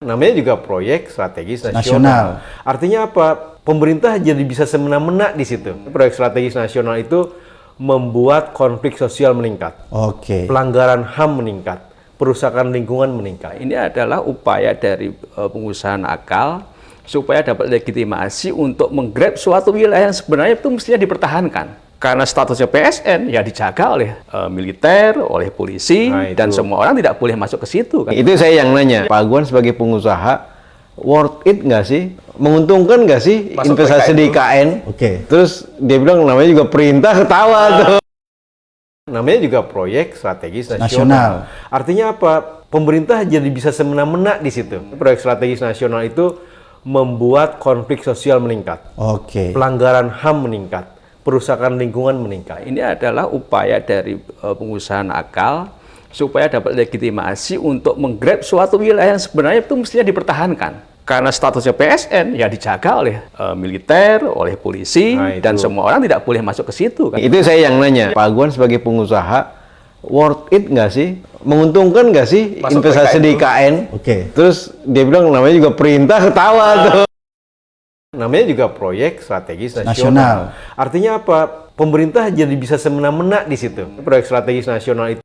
Namanya juga proyek strategis nasional. Artinya apa? Pemerintah jadi bisa semena-mena di situ. Proyek strategis nasional itu membuat konflik sosial meningkat. Pelanggaran HAM meningkat. Perusakan lingkungan meningkat. Ini adalah upaya dari pengusaha nakal supaya dapat legitimasi untuk menggrab suatu wilayah yang sebenarnya itu mestinya dipertahankan. Karena statusnya PSN ya dijaga oleh militer, oleh polisi, dan semua orang tidak boleh masuk ke situ. Kan? Itu saya yang nanya, Pak Aguan sebagai pengusaha, worth it nggak sih? Menguntungkan nggak sih masuk investasi di IKN? Terus dia bilang namanya juga perintah, ketawa tuh. Namanya juga proyek strategis nasional. Artinya apa? Pemerintah jadi bisa semena-mena di situ. Proyek strategis nasional itu membuat konflik sosial meningkat. Pelanggaran HAM meningkat. Perusakan lingkungan meningkat. Ini adalah upaya dari pengusaha nakal supaya dapat legitimasi untuk menggrab suatu wilayah yang sebenarnya itu mestinya dipertahankan. Karena statusnya PSN ya dijaga oleh militer, oleh polisi, dan semua orang tidak boleh masuk ke situ. Kan? Itu saya yang nanya, Pak Aguan sebagai pengusaha, worth it nggak sih? Menguntungkan nggak sih masuk investasi di IKN? Terus dia bilang namanya juga perintah, ketawa tuh. Namanya juga proyek strategis nasional. Artinya apa? Pemerintah jadi bisa semena-mena di situ. Proyek strategis nasional itu